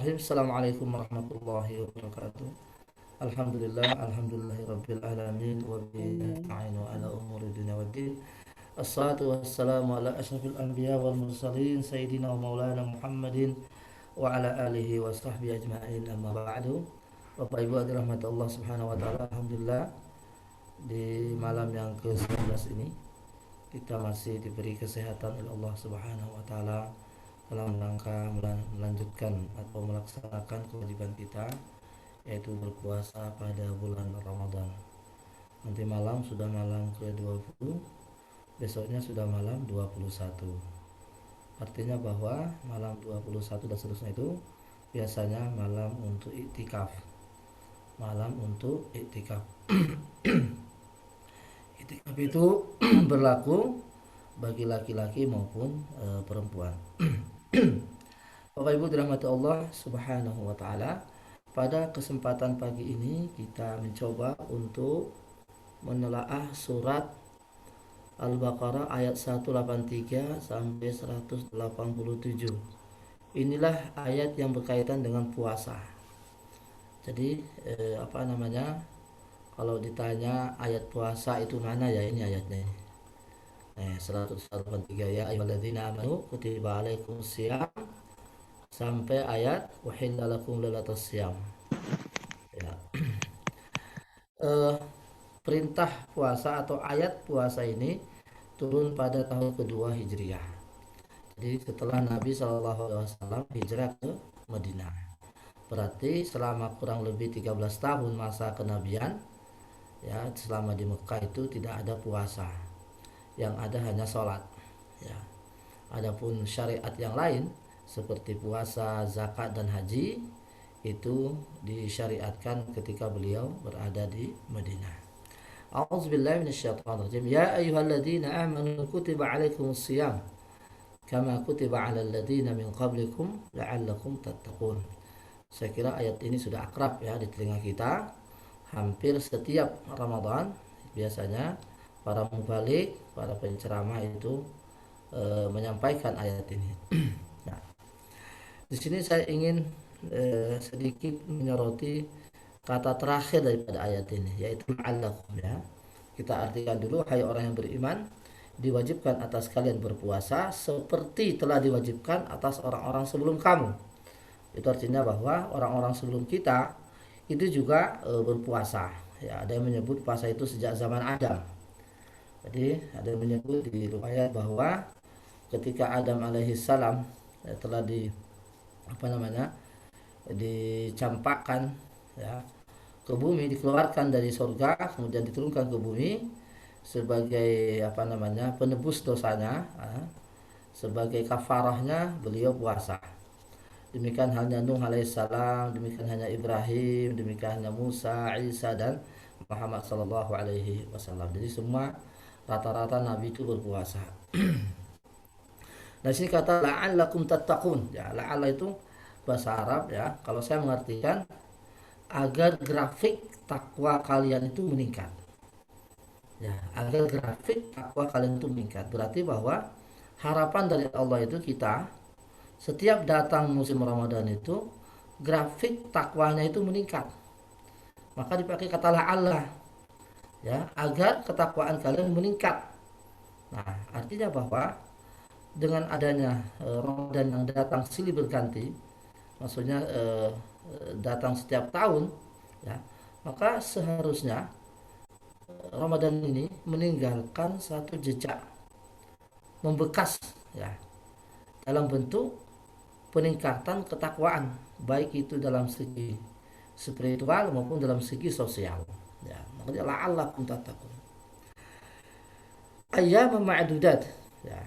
Assalamualaikum warahmatullahi wabarakatuh. Alhamdulillahirabbil alamin wa bihi nasta'inu ala umuri dunya waddin. Assalatu wassalamu ala asyrafil anbiya wal mursalin sayyidina wa maulana Muhammadin wa ala alihi wa sahbihi ajma'in, amma ba'du. Bapak Ibu dirahmati Allah Subhanahu wa taala, alhamdulillah di malam yang ke-19 ini kita masih diberi kesehatan oleh Allah Subhanahu wa taala dalam rangka melanjutkan atau melaksanakan kewajiban kita, yaitu berpuasa pada bulan Ramadan. Nanti malam sudah malam ke-20, besoknya sudah malam 21. Artinya bahwa malam 21 dan seterusnya itu biasanya malam untuk iktikaf. Malam untuk iktikaf. Iktikaf itu berlaku bagi laki-laki maupun perempuan. Bapak Ibu dirahmati Allah Subhanahu wa taala, pada kesempatan pagi ini kita mencoba untuk menelaah surat Al-Baqarah ayat 183 sampai 187. Inilah ayat yang berkaitan dengan puasa. Jadi kalau ditanya ayat puasa itu mana, ya ini ayatnya. 183, ya ayyuhalladzina amanu kutiba alaikumusiyam sampai ayat wahilla lakum lailatus syiyam. Ya. Perintah puasa atau ayat puasa ini turun pada tahun kedua Hijriah. Jadi setelah Nabi SAW hijrah ke Madinah. Berarti selama kurang lebih 13 tahun masa kenabian, ya, selama di Mekah itu tidak ada puasa. Yang ada hanya sholat, ya. Adapun syariat yang lain seperti puasa, zakat dan haji itu disyariatkan ketika beliau berada di Madinah. A'udzubillahi minasyaitonirrajim. Ya ayyuhalladzina amanu kutiba alaikumusiyam kama kutiba 'alal ladzina min qablikum la'allakum tattaqun. Saya kira ayat ini sudah akrab ya di telinga kita. Hampir setiap Ramadan biasanya para mubalik, para penceramah itu menyampaikan ayat ini. Nah, di sini saya ingin sedikit menyoroti kata terakhir daripada ayat ini, yaitu la'allakum, ya. Kita artikan dulu, hai orang yang beriman, diwajibkan atas kalian berpuasa seperti telah diwajibkan atas orang-orang sebelum kamu. Itu artinya bahwa orang-orang sebelum kita itu juga berpuasa. Ya, ada yang menyebut puasa itu sejak zaman Adam. Jadi ada yang menyebut di riwayat bahwa ketika Adam alaihissalam telah dicampakkan, ya, ke bumi, dikeluarkan dari surga, kemudian diturunkan ke bumi sebagai penebus dosanya, sebagai kafarahnya beliau puasa. Demikian halnya Nuh alaihissalam, demikian hanya Ibrahim, demikian hanya Musa, Isa dan Muhammad sallallahu alaihi wasallam. Jadi semua rata-rata Nabi itu berpuasa. Nah, sini kata la'allakum tattaqun. Ya, la'alla itu bahasa Arab, ya. Kalau saya mengartikan agar grafik takwa kalian itu meningkat. Ya, agar grafik takwa kalian itu meningkat. Berarti bahwa harapan dari Allah itu kita setiap datang musim Ramadan itu grafik takwanya itu meningkat. Maka dipakai kata la'alla, ya, agar ketakwaan kalian meningkat. Nah, artinya bahwa dengan adanya Ramadan yang datang silih berganti, maksudnya datang setiap tahun, ya, maka seharusnya Ramadan ini meninggalkan satu jejak membekas, ya, dalam bentuk peningkatan ketakwaan, baik itu dalam segi spiritual maupun dalam segi sosial. Ya, makanya la'allakum tattaqun. Ayyam ma'dudat, ya.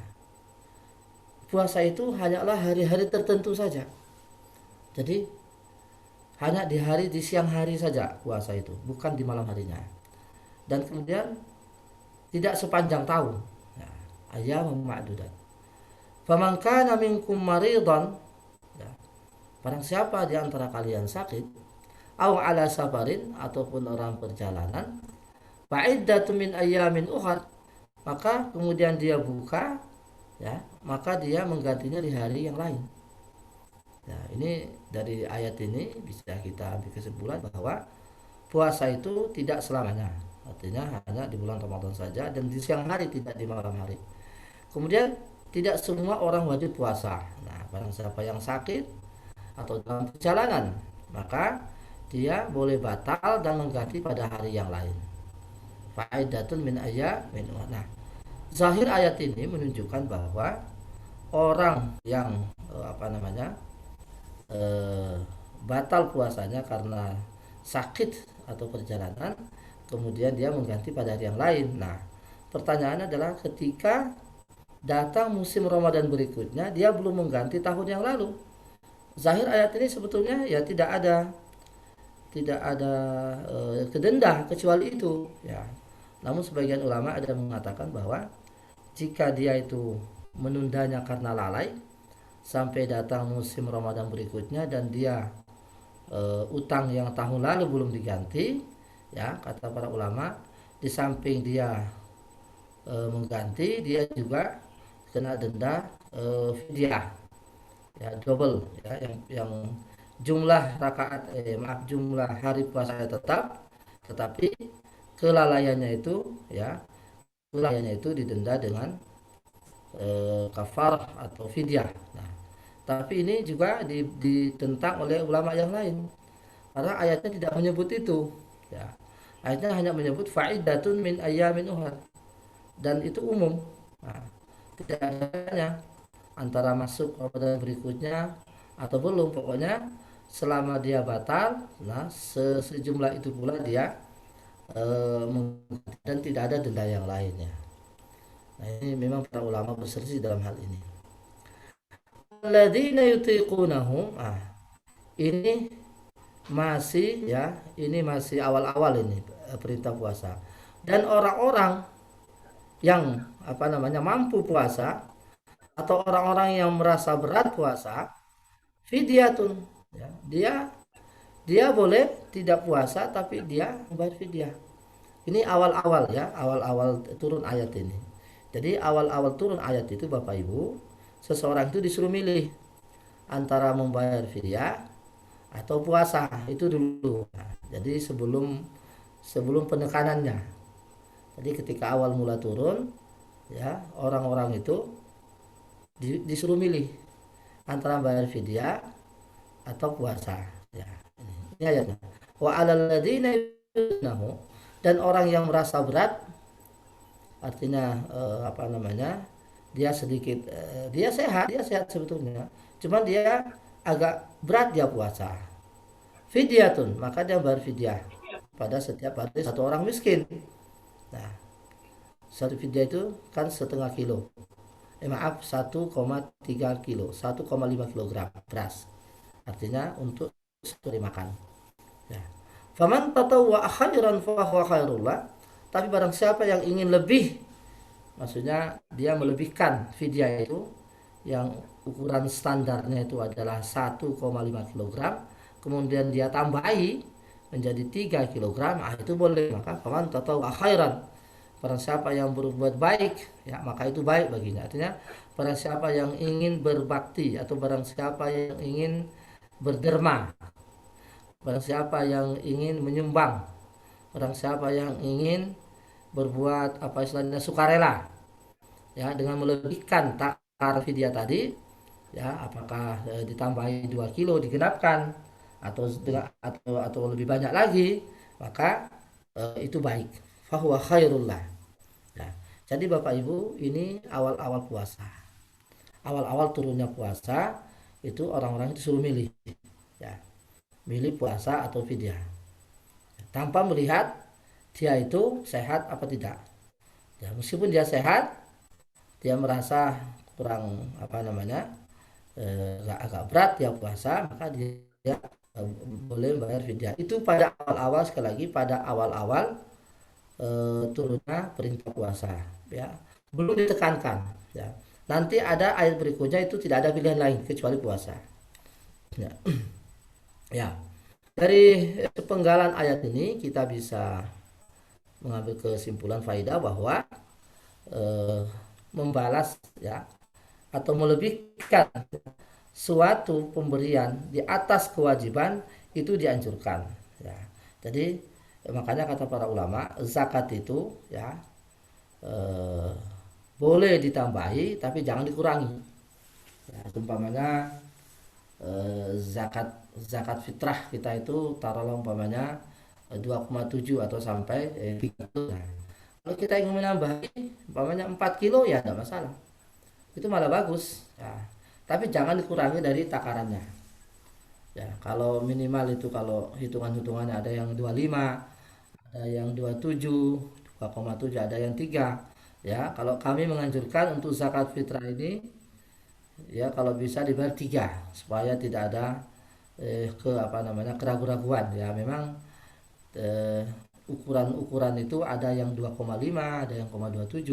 Puasa itu hanyalah hari-hari tertentu saja. Jadi hanya di siang hari saja puasa itu, bukan di malam harinya. Dan kemudian tidak sepanjang tahun. Ya, ayyam ma'dudat. Faman kana minkum maridan, ya, barang siapa di antara kalian sakit, aw ala safarin, ataupun orang perjalanan, fa'iddatu min ayyamin ukhar, maka kemudian dia buka, ya, maka dia menggantinya di hari yang lain. Ya, ini dari ayat ini bisa kita ambil kesimpulan bahwa puasa itu tidak selamanya, artinya hanya di bulan Ramadan saja dan di siang hari, tidak di malam hari. Kemudian tidak semua orang wajib puasa. Nah, barang siapa yang sakit atau dalam perjalanan, maka dia boleh batal dan mengganti pada hari yang lain. Faidatun min ayyamin. Nah, zahir ayat ini menunjukkan bahwa orang yang eh, batal puasanya karena sakit atau perjalanan, kemudian dia mengganti pada hari yang lain. Nah, pertanyaannya adalah ketika datang musim Ramadan berikutnya dia belum mengganti tahun yang lalu. Zahir ayat ini sebetulnya ya tidak ada kedenda kecuali itu ya. Namun sebagian ulama ada yang mengatakan bahwa jika dia itu menundanya karena lalai sampai datang musim Ramadan berikutnya dan dia utang yang tahun lalu belum diganti, ya kata para ulama, di samping dia mengganti, dia juga kena denda fidyah, ya double, ya yang jumlah rakaat jumlah hari puasanya tetap, tetapi kelalaiannya itu ya kelalaiannya itu didenda dengan kafarah atau fidyah. Nah, tapi ini juga ditentang oleh ulama yang lain karena ayatnya tidak menyebut itu. Ya, ayatnya hanya menyebut fa'idatun min ayyamin ukhar dan itu umum. Nah, tidak adanya antara masuk Ramadan berikutnya atau belum, pokoknya selama dia batal, nah sejumlah itu pula dia dan tidak ada denda yang lainnya. Nah, ini memang para ulama berselisih dalam hal ini. Alladzina yutiqunahu, ini masih ya, ini masih awal-awal ini perintah puasa. Dan orang-orang yang mampu puasa atau orang-orang yang merasa berat puasa, fidyatun, ya, dia boleh tidak puasa tapi dia membayar fidyah. Ini awal-awal ya, awal-awal turun ayat ini. Jadi awal-awal turun ayat itu Bapak Ibu, seseorang itu disuruh milih antara membayar fidyah atau puasa itu dulu. Nah, jadi sebelum penekanannya. Jadi ketika awal mula turun, ya orang-orang itu disuruh milih antara bayar fidyah atau puasa. Ya, ini ayatnya. Wa 'alal ladzina yunahu, dan orang yang merasa berat, artinya dia sedikit dia sehat sebetulnya, cuman dia agak berat dia puasa, fidyatun, maka dia bayar fidyah pada setiap hari satu orang miskin. Nah, satu fidyah itu kan setengah kilo, 1,3 kilo, 1,5 kilogram beras, artinya untuk sekali makan ya. Faman tatawwa khairan fa huwa khairullah, tapi barang siapa yang ingin lebih, maksudnya dia melebihkan fidyah itu yang ukuran standarnya itu adalah 1,5 kilogram, kemudian dia tambahi menjadi 3 kilogram, itu boleh. Maka faman tatawwa khairan, barang siapa yang berbuat baik, ya maka itu baik baginya. Artinya barang siapa yang ingin berbakti atau barang siapa yang ingin berderma, barang siapa yang ingin menyumbang, barang siapa yang ingin berbuat sukarela, ya dengan melebihkan takar fidyah tadi, ya apakah ditambahi 2 kilo digenapkan atau lebih banyak lagi, maka itu baik, fahuwa khairullah. Nah, jadi Bapak Ibu, ini awal-awal puasa, awal-awal turunnya puasa itu orang-orang itu suruh milih, ya milih puasa atau fidyah tanpa melihat dia itu sehat apa tidak. Ya, meskipun dia sehat, dia merasa kurang agak berat dia puasa, maka dia boleh bayar fidyah. Itu pada awal-awal, sekali lagi pada awal-awal turunnya perintah puasa, ya belum ditekankan ya. Nanti ada ayat berikutnya itu tidak ada pilihan lain kecuali puasa ya. Ya, dari sepenggalan ayat ini kita bisa mengambil kesimpulan faidah bahwa membalas ya atau melebihkan suatu pemberian di atas kewajiban itu dianjurkan ya. Jadi makanya kata para ulama zakat itu ya eh, boleh ditambahi tapi jangan dikurangi ya, umpamanya zakat zakat fitrah kita itu taruhlah umpamanya 2,7 atau sampai 3 kilo. Nah, kalau kita ingin menambah umpamanya 4 kilo ya tidak masalah. Itu malah bagus. Ya. Tapi jangan dikurangi dari takarannya. Ya, kalau minimal itu kalau hitungan-hitungannya ada yang 25, ada yang 27, 2,7, ada yang 3. Ya, kalau kami menganjurkan untuk zakat fitrah ini ya kalau bisa dibayar 3 supaya tidak ada ke apa namanya keraguan-raguan ya memang eh, ukuran-ukuran itu ada yang 2,5 ada yang 0,27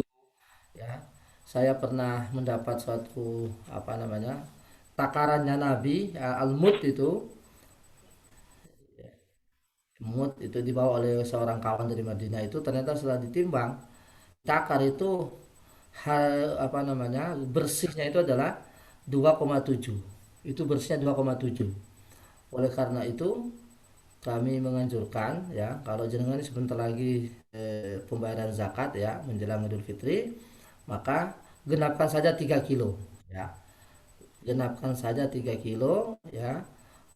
ya saya pernah mendapat suatu apa namanya takarannya Nabi ya, al-mud itu mud itu dibawa oleh seorang kawan dari Madinah itu ternyata setelah ditimbang takar itu apa namanya bersihnya itu adalah 2,7 itu bersihnya 2,7 oleh karena itu kami menganjurkan ya kalau jenengan ini sebentar lagi pembayaran zakat ya menjelang Idul Fitri maka genapkan saja 3 kilo ya genapkan saja 3 kilo ya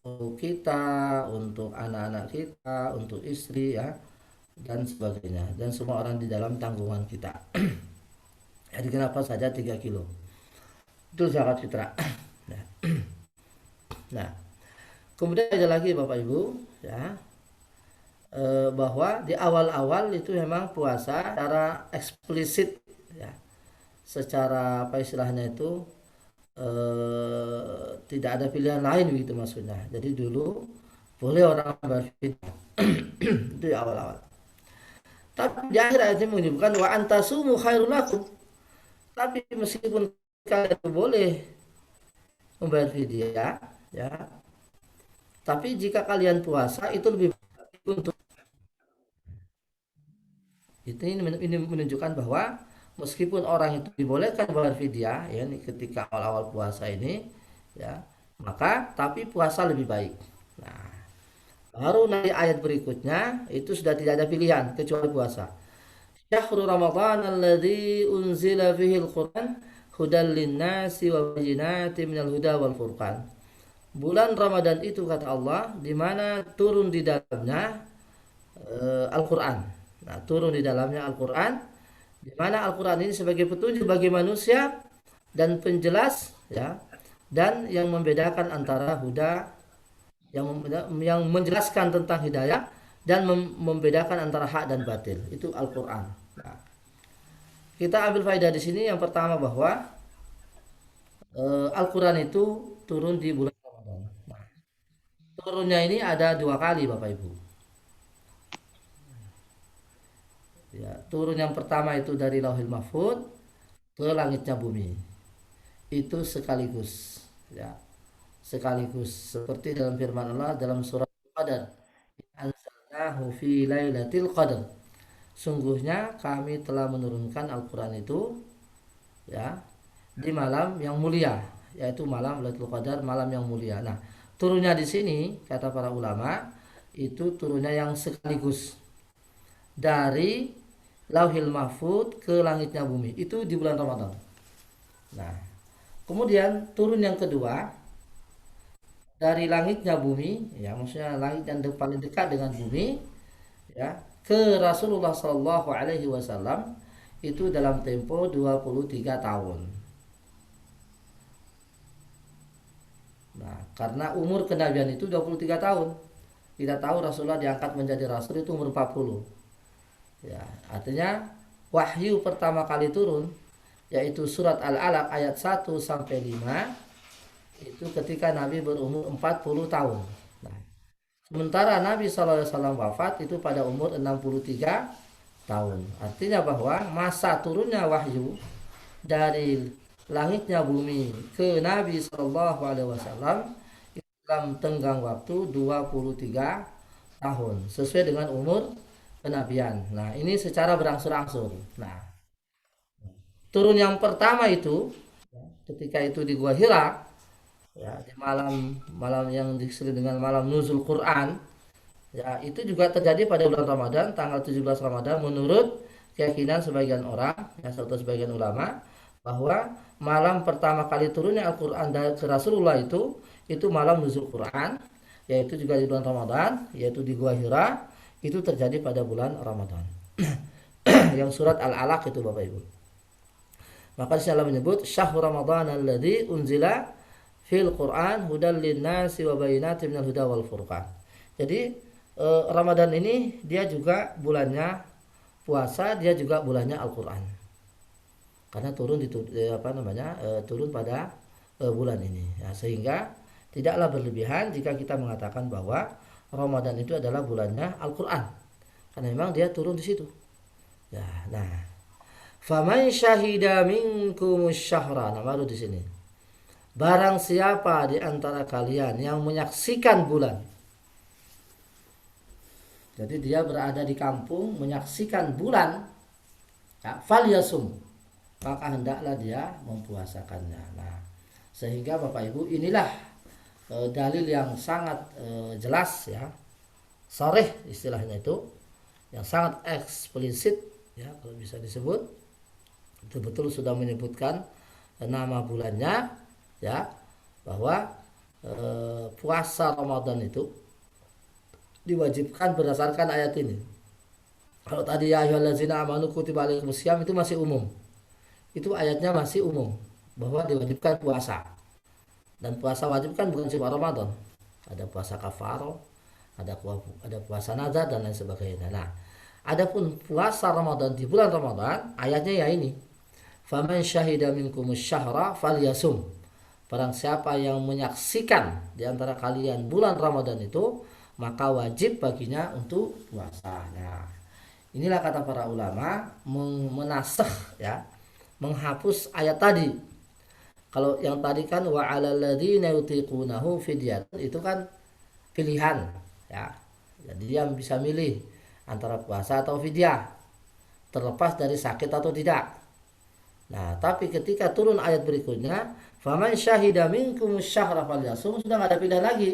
untuk kita untuk anak-anak kita untuk istri ya dan sebagainya dan semua orang di dalam tanggungan kita ya digenapkan saja 3 kilo itu zakat fitrah. Nah, nah kemudian ada lagi Bapak Ibu ya bahwa di awal-awal itu memang puasa secara eksplisit ya secara apa istilahnya itu tidak ada pilihan lain begitu maksudnya jadi dulu boleh orang berfidya itu di awal-awal tapi di akhir ayatnya menyebutkan wa antasumu khairul lakum tapi meskipun kalian itu boleh membayar fidyah ya tapi jika kalian puasa itu lebih baik untuk itu ini menunjukkan bahwa meskipun orang itu dibolehkan bayar fidyah ya ini ketika awal-awal puasa ini ya maka tapi puasa lebih baik. Nah, baru nanti ayat berikutnya itu sudah tidak ada pilihan kecuali puasa. Syahrul Ramadan alladzi unzila fihi al-Qur'an hudal linnasi wa bayyinatin minal huda wal furqan. Bulan Ramadan itu kata Allah di mana turun di dalamnya Al-Qur'an. Nah, turun di dalamnya Al-Qur'an di mana Al-Qur'an ini sebagai petunjuk bagi manusia dan penjelas ya dan yang membedakan antara huda yang menjelaskan tentang hidayah dan membedakan antara hak dan batil itu Al-Qur'an. Nah, kita ambil faedah di sini yang pertama bahwa Al-Qur'an itu turun di bulan Ramadan. Nah, turunnya ini ada dua kali Bapak Ibu. Ya, turun yang pertama itu dari Lauhil Mahfud ke langitnya bumi. Itu sekaligus ya. Sekaligus seperti dalam firman Allah dalam surat Al-Qadar. Anzalnahu fi lailatul qadar. Sungguhnya kami telah menurunkan Al-Qur'an itu ya di malam yang mulia, yaitu malam Lailatul Qadar, malam yang mulia. Nah, turunnya di sini kata para ulama itu turunnya yang sekaligus dari Lauhil Mahfud ke langitnya bumi itu di bulan Ramadan. Nah, kemudian turun yang kedua dari langitnya bumi, ya maksudnya langit yang paling dekat dengan bumi, ya ke Rasulullah Shallallahu Alaihi Wasallam itu dalam tempo 23 tahun. Nah, karena umur kenabian itu 23 tahun. Kita tahu Rasulullah diangkat menjadi rasul itu umur 40. Ya, artinya wahyu pertama kali turun yaitu surat Al-Alaq ayat 1 sampai 5 itu ketika Nabi berumur 40 tahun. Nah, sementara Nabi SAW wafat itu pada umur 63 tahun. Artinya bahwa masa turunnya wahyu dari langitnya bumi ke Nabi Shallallahu Alaihi Wasallam dalam tenggang waktu 23 tahun sesuai dengan umur kenabian. Nah, ini secara berangsur-angsur. Nah, turun yang pertama itu ketika itu di Gua Hira ya, di malam malam yang disebut dengan malam nuzul Quran, ya, itu juga terjadi pada bulan Ramadan tanggal 17 Ramadan menurut keyakinan sebagian orang, ya, serta sebagian ulama, bahwa malam pertama kali turunnya Al-Quran ke Rasulullah itu malam nuzul Quran, yaitu juga di bulan Ramadan, yaitu di Gua Hira, itu terjadi pada bulan Ramadan. Yang surat Al-Alaq itu Bapak Ibu. Maka Allah menyebut syahrul Ramadan alladzi unzila fil Quran hudal linnasi wa bayyinatin minal huda wal furqan. Jadi Ramadan ini dia juga bulannya puasa, dia juga bulannya Al-Qur'an. Karena turun turun pada bulan ini. Ya, sehingga tidaklah berlebihan jika kita mengatakan bahwa Ramadan itu adalah bulannya Al-Qur'an. Karena memang dia turun di situ. Ya, nah, faman syahida minkumus syahra. Nah, baru di sini. Barang siapa di antara kalian yang menyaksikan bulan. Jadi dia berada di kampung menyaksikan bulan, ya, falyasum, maka hendaklah dia mempuasakannya. Nah, sehingga Bapak Ibu inilah dalil yang sangat jelas, ya, sharih istilahnya itu, yang sangat eksplisit, ya, kalau bisa disebut, betul-betul sudah menyebutkan nama bulannya, ya, bahwa puasa Ramadan itu diwajibkan berdasarkan ayat ini. Kalau tadi ya ayyuhallazina amanu kutiba alaikumusiyam itu masih umum. Itu ayatnya masih umum bahwa diwajibkan puasa. Dan puasa wajib kan bukan cuma Ramadan. Ada puasa kafaro, ada puasa nazar dan lain sebagainya. Nah, adapun puasa Ramadan di bulan Ramadan, ayatnya ya ini. Faman syahida minkumus syahra falyasum. Barang siapa yang menyaksikan di antara kalian bulan Ramadan itu, maka wajib baginya untuk puasa. Nah, inilah kata para ulama menasakh, ya, menghapus ayat tadi. Kalau yang tadi kan wa 'alal ladzina yutiqunahu fidyatun, itu kan pilihan, ya. Jadi dia bisa milih antara puasa atau fidyah, terlepas dari sakit atau tidak. Nah, tapi ketika turun ayat berikutnya, faman syahida minkumus syahra falyasum, sudah nggak ada pilihan lagi.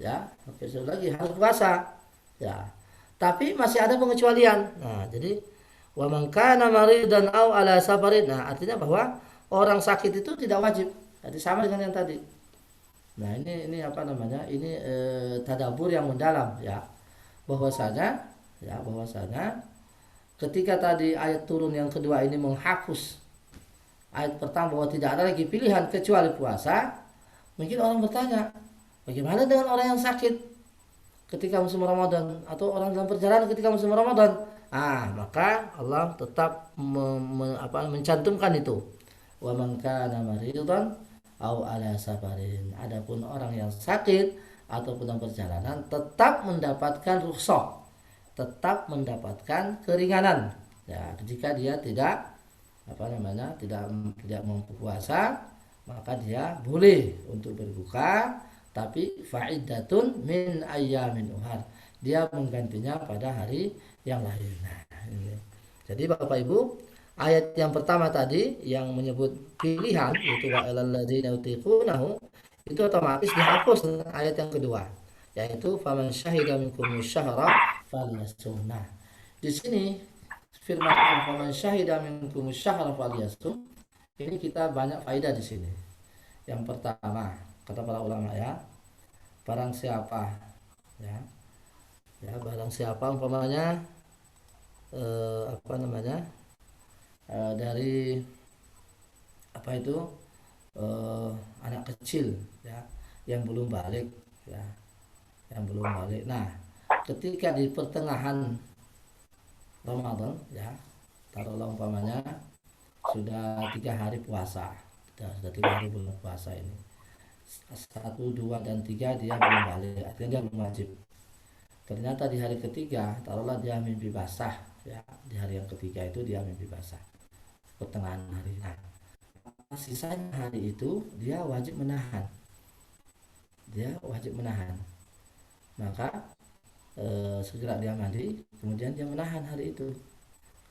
Ya, besok lagi harus puasa. Ya, tapi masih ada pengecualian. Nah, jadi wa man kana maridan aw ala safarin. Nah, artinya bahwa orang sakit itu tidak wajib. Jadi sama dengan yang tadi. Nah, ini apa namanya? Ini tadabbur yang mendalam, ya. Bahwasanya ketika tadi ayat turun yang kedua ini menghapus ayat pertama bahwa tidak ada lagi pilihan kecuali puasa, mungkin orang bertanya, bagaimana dengan orang yang sakit ketika musim Ramadan atau orang dalam perjalanan ketika musim Ramadan? Maka Allah tetap mencantumkan itu. Wa man kana maridan aw ala safarin. Adapun orang yang sakit ataupun dalam perjalanan tetap mendapatkan rukhsah, tetap mendapatkan keringanan. Ya, jika dia tidak tidak mampu puasa, maka dia boleh untuk berbuka, tapi faidatun min ayyamin uhar, dia menggantinya pada hari yang lain. Nah, ini. Jadi Bapak Ibu, ayat yang pertama tadi yang menyebut pilihan yaitu wa ilal ladzina yutiqunahu, itu otomatis dihapus dengan ayat yang kedua, yaitu faman syahida minkum syahra falyasum. Nah, di sini firman Allah faman syahida minkum syahra falyasum, ini kita banyak faedah di sini. Yang pertama, kata para ulama, ya, barang siapa, ya, barang siapa umpamanya dari anak kecil, ya, yang belum balik, ya, yang belum balik. Nah, ketika di pertengahan Ramadan, ya, taruhlah umpamanya sudah 3 hari puasa, sudah 3 hari belum puasa ini, 1, 2, dan 3 dia belum balik, artinya dia belum wajib. Ternyata di hari ketiga, taruhlah dia mimpi basah, ya, di hari yang ketiga itu dia mimpi basah, pertengahan hari. Nah, sisanya hari itu dia wajib menahan, maka segera dia mandi, kemudian dia menahan hari itu.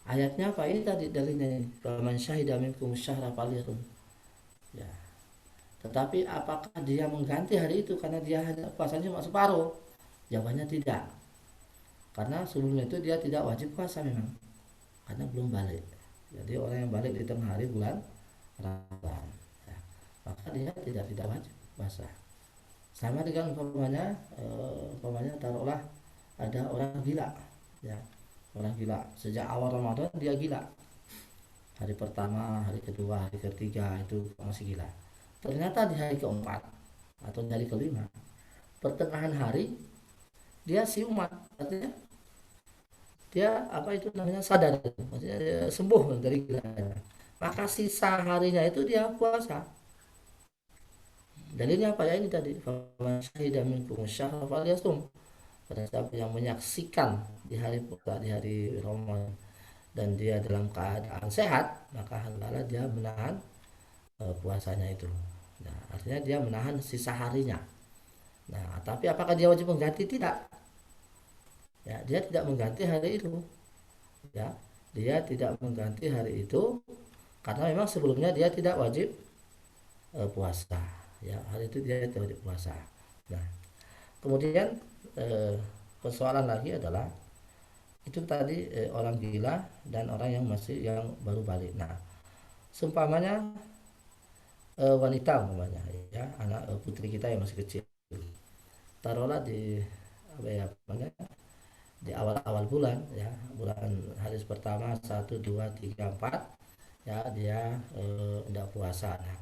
Ayatnya apa? Ini tadi dalilnya, faman syahida minkum syahra falyasum. Ya. Tetapi apakah dia mengganti hari itu karena dia hanya puasanya cuma separuh? Jawabannya tidak. Karena sebelumnya itu dia tidak wajib puasa memang, karena belum balik. Jadi orang yang balik di tengah hari bulan Ramadan, ya, maka dia tidak wajib puasa. Sama dengan umpamanya taruhlah ada orang gila, ya, orang gila sejak awal Ramadan dia gila. Hari pertama, hari kedua, hari ketiga itu masih gila. Ternyata di hari keempat atau di hari kelima, pertengahan hari dia siuman, artinya dia apa itu namanya sadar, maksudnya dia sembuh dari gilanya. Maka sisa harinya itu dia puasa. Dalilnya apa ya ini tadi? Faman syahida minkum syahra falyasum. Pada siapa yang menyaksikan di hari puasa, di hari Ramadan, dan dia dalam keadaan sehat, maka hendaklah dia menahan puasanya itu. Nah, artinya dia menahan sisa harinya. Nah, tapi apakah dia wajib mengganti? Tidak. Ya, dia tidak mengganti hari itu. Ya, dia tidak mengganti hari itu karena memang sebelumnya dia tidak wajib puasa. Ya, hari itu dia tidak wajib puasa. Nah, kemudian persoalan lagi adalah itu tadi orang gila dan orang yang baru balik. Nah, seumpamanya wanita umpamanya, ya, anak putri kita yang masih kecil, taruhlah di apa ya namanya, di awal-awal bulan, ya, bulan hari pertama 1, 2, 3, 4, ya, dia tidak puasa. Nah,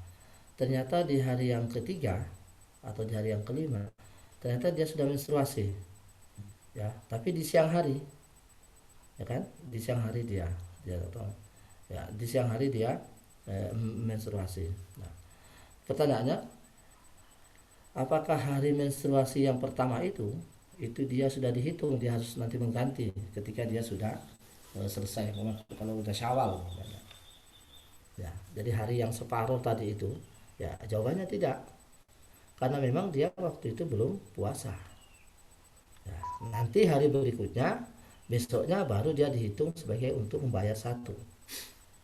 ternyata di hari yang ketiga atau di hari yang kelima ternyata dia sudah menstruasi, ya, tapi di siang hari, ya kan, di siang hari dia ya, di siang hari dia menstruasi. Nah, pertanyaannya, apakah hari menstruasi yang pertama itu dia sudah dihitung, dia harus nanti mengganti ketika dia sudah selesai, kalau udah Syawal, ya, jadi hari yang separuh tadi itu, ya, jawabannya tidak, karena memang dia waktu itu belum puasa. Ya, nanti hari berikutnya, besoknya baru dia dihitung sebagai untuk membayar satu.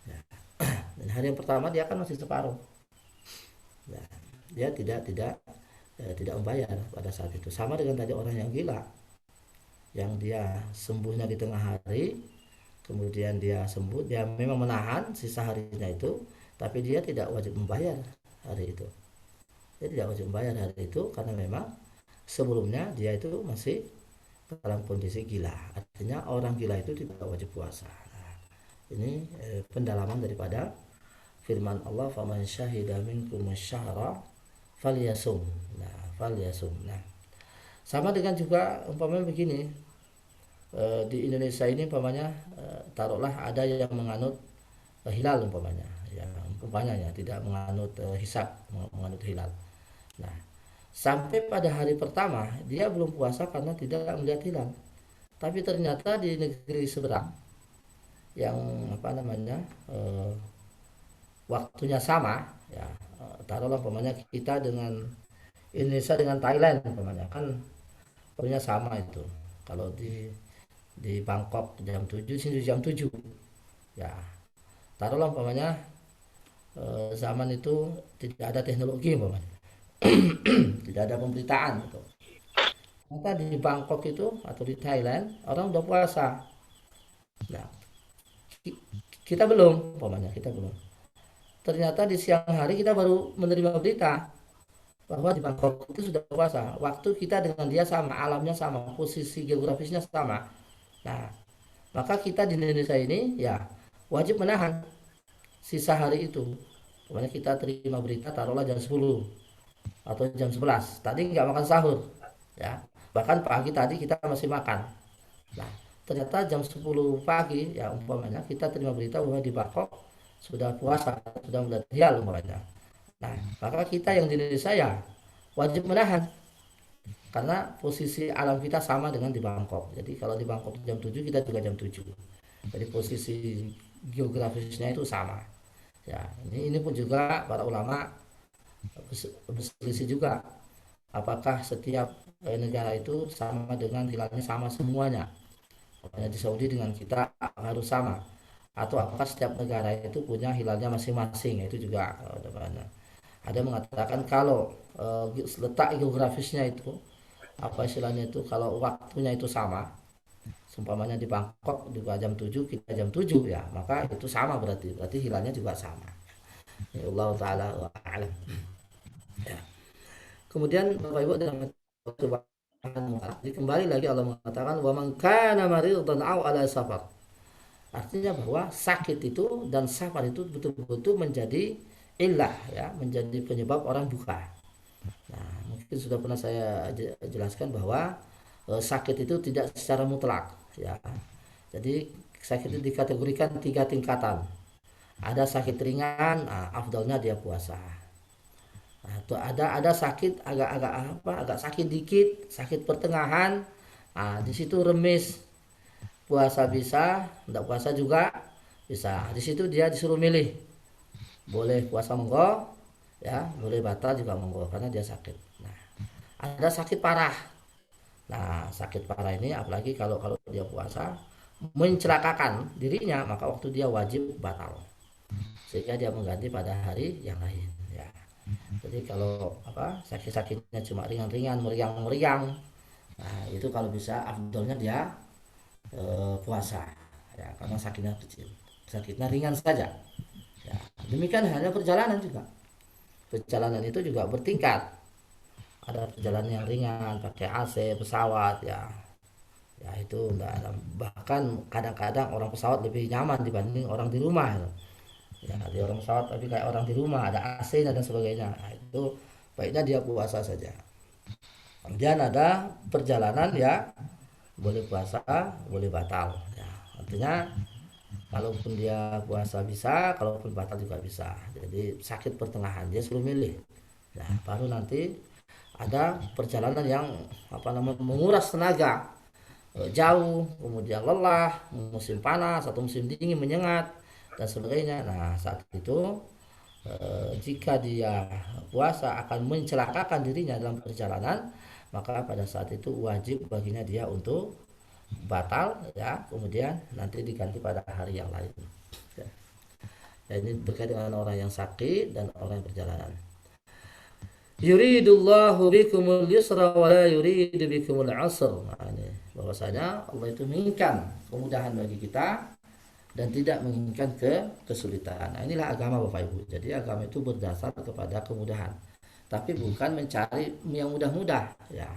Ya. Dan hari yang pertama dia kan masih separuh. Ya, dia tidak membayar pada saat itu. Sama dengan tadi orang yang gila, yang dia sembuhnya di tengah hari, kemudian dia sembuh, dia memang menahan sisa harinya itu, tapi dia tidak wajib membayar hari itu. Dia tidak wajib membayar hari itu karena memang sebelumnya dia itu masih dalam kondisi gila. Artinya orang gila itu tidak wajib puasa. Nah, ini pendalaman daripada firman Allah, faman syahida minkum syahra falyasum. Nah, falyasum. Nah, sama dengan juga umpamanya begini, di Indonesia ini umpamanya taruhlah ada yang menganut hilal umpamanya, ya, umpamanya ya, tidak menganut hisab, menganut hilal. Nah, sampai pada hari pertama dia belum puasa karena tidak melihat hilal. Tapi ternyata di negeri seberang yang apa namanya waktunya sama, ya, taruhlah umpamanya kita dengan Indonesia dengan Thailand umpamanya, kan waktunya sama itu. Kalau di Bangkok jam 7, sini jam 7, ya, taruhlah umpamanya zaman itu tidak ada teknologi umpamanya, tidak ada pemberitaan gitu. Maka di Bangkok itu atau di Thailand orang udah puasa. Nah, kita belum, umpamanya kita belum. Ternyata di siang hari kita baru menerima berita bahwa di Bangkok itu sudah puasa. Waktu kita dengan dia sama, alamnya sama, posisi geografisnya sama. Nah, maka kita di Indonesia ini ya wajib menahan sisa hari itu. Umpamanya kita terima berita taruhlah jam 10 atau jam 11. Tadi nggak makan sahur, ya. Bahkan pagi tadi kita masih makan. Nah, ternyata jam 10 pagi ya umpamanya kita terima berita bahwa di Bangkok sudah puasa, sudah melihat hilal umpamanya. Nah, maka kita yang di Indonesia ya wajib menahan karena posisi alam kita sama dengan di Bangkok. Jadi kalau di Bangkok jam 7 kita juga jam 7. Jadi posisi geografisnya itu sama. Ya, ini pun juga para ulama berselisih juga apakah setiap negara itu sama dengan hilalnya sama semuanya. Makanya di Saudi dengan kita harus sama, atau apakah setiap negara itu punya hilalnya masing-masing, itu juga banyak. Ada yang mengatakan kalau letak geografisnya itu apa istilahnya itu, kalau waktunya itu sama, seumpamanya di Bangkok juga jam 7 kita jam 7 ya, maka itu sama, berarti hilangnya juga sama. Ya Allah taala wa a'lam. Ya. Kemudian Bapak Ibu dalam jadi kembali lagi Allah mengatakan wa man kana maridan aw ala safar. Artinya bahwa sakit itu dan safar itu betul-betul menjadi illah, ya, menjadi penyebab orang duka. Nah, mungkin sudah pernah saya jelaskan bahwa sakit itu tidak secara mutlak, ya. Jadi sakit itu dikategorikan 3 tingkatan. Ada sakit ringan, nah, afdalnya dia puasa. Nah, itu ada sakit agak-agak agak sakit dikit, sakit pertengahan. Nah, di situ remis, puasa bisa, tidak puasa juga bisa. Di situ dia disuruh milih, boleh puasa monggo, ya, boleh batal juga monggo karena dia sakit. Nah, ada sakit parah. Nah, sakit parah ini apalagi kalau kalau dia puasa mencelakakan dirinya, maka waktu dia wajib batal sehingga dia mengganti pada hari yang lain, ya. Jadi kalau sakit-sakitnya cuma ringan-ringan, meriang-meriang, nah itu kalau bisa afdolnya dia puasa, ya, karena sakitnya kecil, sakitnya ringan saja, ya. Demikian halnya perjalanan juga. Perjalanan itu juga bertingkat. Ada perjalanan yang ringan pakai AC pesawat, ya, ya itu enggak ada. Bahkan kadang-kadang orang pesawat lebih nyaman dibanding orang di rumah, ya, di orang pesawat tapi kayak orang di rumah ada AC-nya dan sebagainya. Nah, itu baiknya dia puasa saja. Kemudian ada perjalanan, ya, boleh puasa boleh batal, ya. Artinya kalaupun dia puasa bisa, kalaupun batal juga bisa. Jadi sakit pertengahan dia suruh milih. Nah, baru nanti ada perjalanan yang menguras tenaga, jauh, kemudian lelah, musim panas atau musim dingin menyengat dan sebagainya. Nah, saat itu jika dia puasa akan mencelakakan dirinya dalam perjalanan, maka pada saat itu wajib baginya dia untuk batal, ya, kemudian nanti diganti pada hari yang lain. Ya, ya, ini berkaitan dengan orang yang sakit dan orang yang perjalanan. Yuridullahu bikumul yusra wa la yuridu bikumul asr. Nah, ini bahwasanya Allah itu menginginkan kemudahan bagi kita dan tidak menginginkan kesulitan. Nah, inilah agama Bapak Ibu. Jadi agama itu berdasar kepada kemudahan, tapi bukan mencari yang mudah-mudah, ya.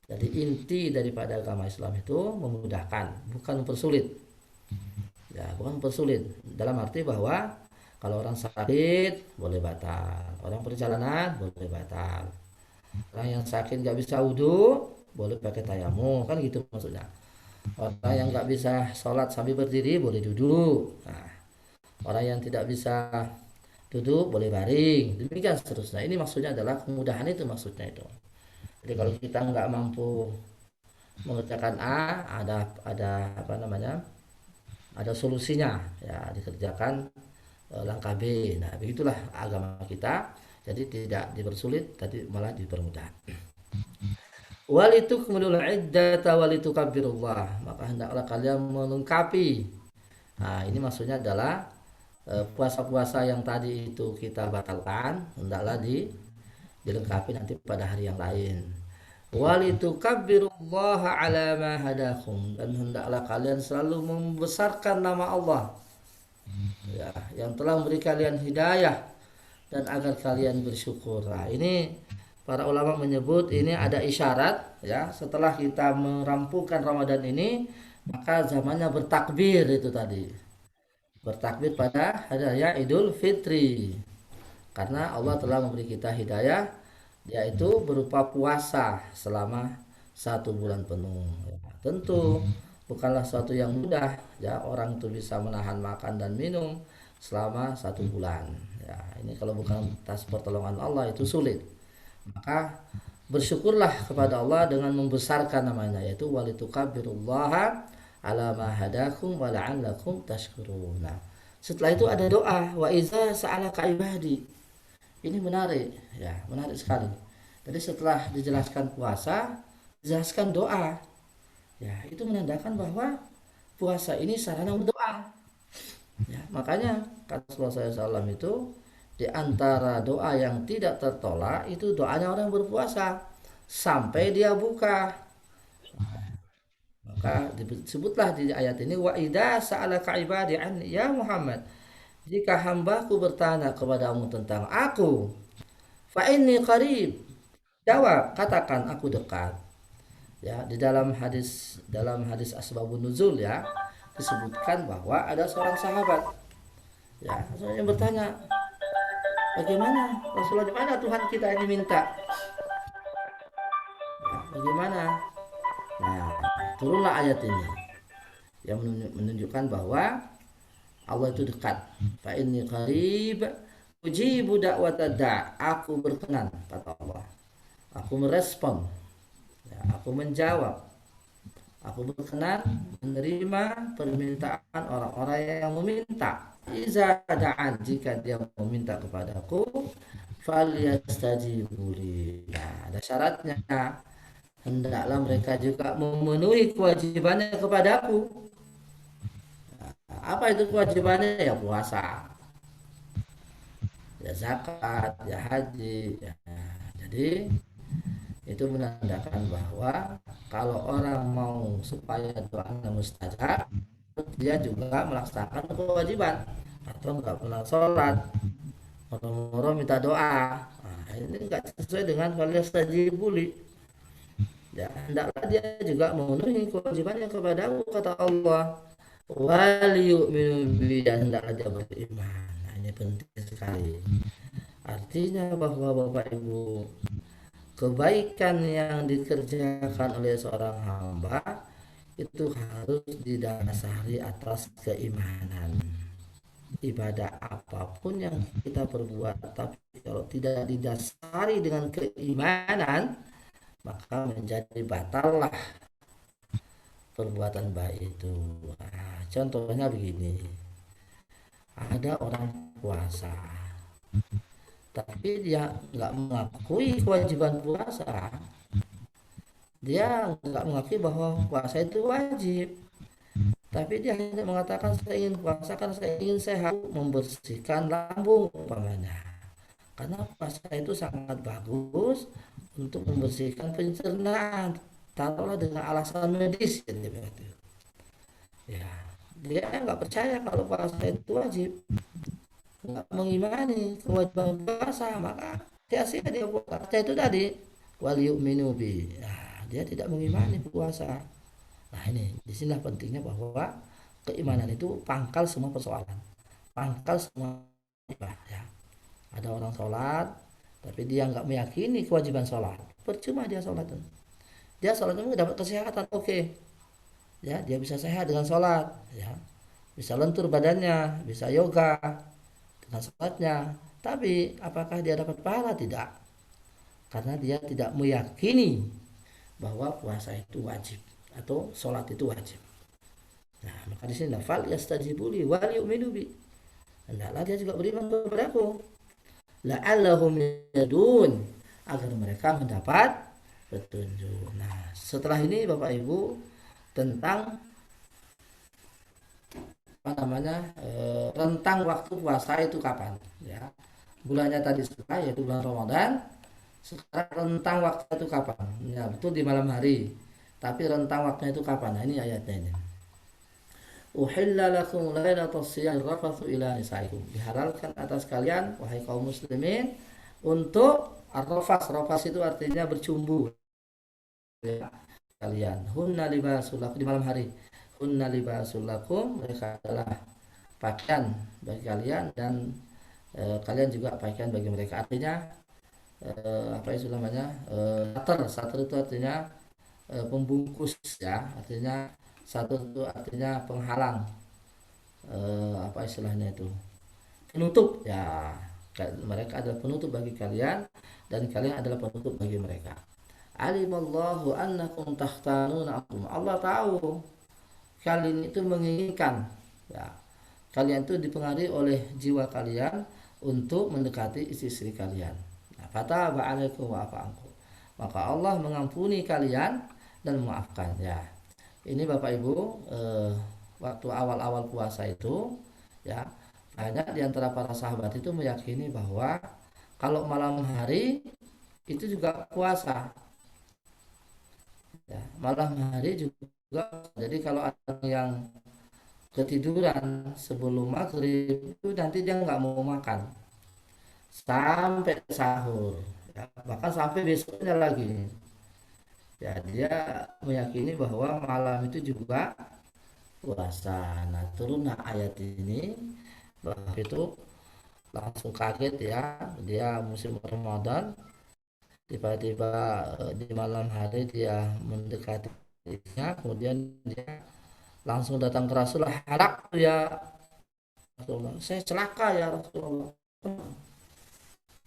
Jadi inti daripada agama Islam itu memudahkan, bukan mempersulit. Ya, bukan mempersulit. Dalam arti bahwa kalau orang sakit boleh batal, orang perjalanan boleh batal, orang yang sakit nggak bisa wudhu boleh pakai tayamum, kan gitu maksudnya. Orang yang nggak bisa sholat sambil berdiri boleh duduk. Nah, orang yang tidak bisa duduk boleh baring. Demikian seterusnya. Ini maksudnya adalah kemudahan, itu maksudnya itu. Jadi kalau kita nggak mampu mengerjakan A, ada apa namanya? Ada solusinya, ya, dikerjakan langkah B. Nah, begitulah agama kita. Jadi tidak dipersulit, tadi malah dipermudah. Walitu kemudian iddata walitu kabirullah, maka hendaklah kalian melengkapi. Nah, ini maksudnya adalah puasa-puasa yang tadi itu kita batalkan, hendaklah dilengkapi nanti pada hari yang lain. Walitu kabirullah ala ma hadakum, dan hendaklah kalian selalu membesarkan nama Allah, ya, yang telah memberi kalian hidayah dan agar kalian bersyukur. Nah, ini para ulama menyebut ini ada isyarat, ya, setelah kita merampungkan Ramadan ini maka zamannya bertakbir, itu tadi bertakbir pada hari raya Idul Fitri, karena Allah telah memberi kita hidayah, yaitu berupa puasa selama 1 bulan penuh. Ya, tentu bukanlah suatu yang mudah, ya, orang itu bisa menahan makan dan minum selama 1 bulan. Ya, ini kalau bukan atas pertolongan Allah itu sulit. Maka bersyukurlah kepada Allah dengan membesarkan namanya, yaitu walitukabirullaha ala ma hadakum wa la'allakum tashkurun. Nah, setelah itu ada doa, wa iza sa'alaka ibadi. Ini menarik, ya, menarik sekali. Jadi setelah dijelaskan puasa, dijelaskan doa. Ya, itu menandakan bahwa puasa ini sarana berdoa. Ya, makanya kata Rasulullah SAW itu Di antara doa yang tidak tertolak itu doanya orang berpuasa sampai dia buka. Maka disebutlah di ayat ini, wa idza sa'alaka ibadi anni ya Muhammad, jika hambaku bertanya kepadamu tentang aku, fa inni qarib, jawab, katakan aku dekat. Ya, di dalam hadis asbabun nuzul ya, disebutkan bahwa ada seorang sahabat ya yang bertanya, bagaimana Rasulullah, di mana Tuhan kita ini minta, ya, bagaimana. Nah, turunlah ayat ini yang menunjukkan bahwa Allah itu dekat. Fa inni qarib ujibu da'watad da', aku berkenan, kata Allah, aku merespon, ya, aku menjawab, aku berkenan menerima permintaan orang-orang yang meminta. Iza da'an, jika dia meminta kepadaku, falyastajibuli. Nah, ada syaratnya, hendaklah mereka juga memenuhi kewajibannya kepadaku. Nah, apa itu kewajibannya? Ya puasa, ya zakat, ya haji, ya. Jadi itu menandakan bahwa kalau orang mau supaya doanya mustajab, dia juga melaksanakan kewajiban. Atau nggak pernah sholat, orang-orang minta doa, nah, ini nggak sesuai dengan falyastajibuli. Ya, hendaklah dia juga memenuhi kewajibannya kepadaku, kata Allah. Wal yu'minu bi, dan hendaklah dia beriman. Nah, ini penting sekali. Artinya bahwa Bapak Ibu, kebaikan yang dikerjakan oleh seorang hamba itu harus didasari atas keimanan. Ibadah apapun yang kita perbuat, tapi kalau tidak didasari dengan keimanan, maka menjadi batal lah perbuatan baik itu. Nah, contohnya begini, ada orang puasa tapi dia nggak mengakui kewajiban puasa, dia nggak mengakui bahwa puasa itu wajib, tapi dia hanya mengatakan saya ingin puasa karena saya ingin sehat, membersihkan lambung umpamanya, karena puasa itu sangat bagus untuk membersihkan pencernaan, taruhlah dengan alasan medis jadi begitu. Ya, dia nggak percaya kalau puasa itu wajib, nggak mengimani kewajiban puasa, maka sia-sia dia puasa itu tadi, wal yu'minu bi. Nah, dia tidak mengimani puasa. Nah, ini disinilah pentingnya bahwa keimanan itu pangkal semua persoalan, pangkal semua ibadah. Ya. Ada orang sholat tapi dia nggak meyakini kewajiban sholat, percuma dia sholat. Dia sholat itu dapat kesehatan, oke, ya dia bisa sehat dengan sholat, ya bisa lentur badannya, bisa yoga dengan sholatnya, tapi apakah dia dapat pahala? Tidak, karena dia tidak meyakini bahwa puasa itu wajib atau sholat itu wajib. Nah, maka di sini fal yastajibuli wal yu'minu bi, hendaklah dia juga beriman kepadaku, la'allahum yadun, agar mereka mendapat petunjuk. Nah, setelah ini Bapak Ibu tentang apa namanya, rentang waktu puasa itu kapan, ya. Bulannya tadi sudah, yaitu bulan Ramadan. Sekarang rentang waktu itu kapan? Ya, betul di malam hari. Tapi rentang waktunya itu kapan? Nah, ini ayatnya ini. Uhilla lakum lailatul siyam rafathu ila nisaikum. Dihalalkan atas kalian wahai kaum muslimin untuk arrafas. Rafas itu artinya bercumbu. Ya, kalian. Hunna libasul lakum, di malam hari. Hunna libasul lakum, mereka adalah pakaian bagi kalian, dan kalian juga pakaian bagi mereka. Artinya apa itu namanya, sater itu artinya pembungkus, ya, artinya satu itu artinya penghalang, apa istilahnya itu, penutup, ya, mereka adalah penutup bagi kalian dan kalian adalah penutup bagi mereka. Alimallahu annakum tahtanuna akum, Allah tahu kalian itu menginginkan, ya, kalian itu dipengaruhi oleh jiwa kalian untuk mendekati istri-istri kalian. Nah, fataba alaikum wa afa ankum, maka Allah mengampuni kalian dan memaafkan, ya. Ini Bapak Ibu, waktu awal-awal puasa itu, ya, Banyak di antara para sahabat itu meyakini bahwa kalau malam hari itu juga puasa, ya, malam hari juga. Jadi kalau ada yang ketiduran sebelum maghrib itu nanti dia nggak mau makan sampai sahur, ya, bahkan sampai besoknya lagi. Ya, dia meyakini bahwa malam itu juga puasa. Nah, turunlah ayat ini bahwa itu langsung kaget ya, dia musim Ramadan tiba-tiba di malam hari dia mendekati istrinya, kemudian dia langsung datang ke Rasulullah, harap ya Rasulullah, saya celaka ya Rasulullah,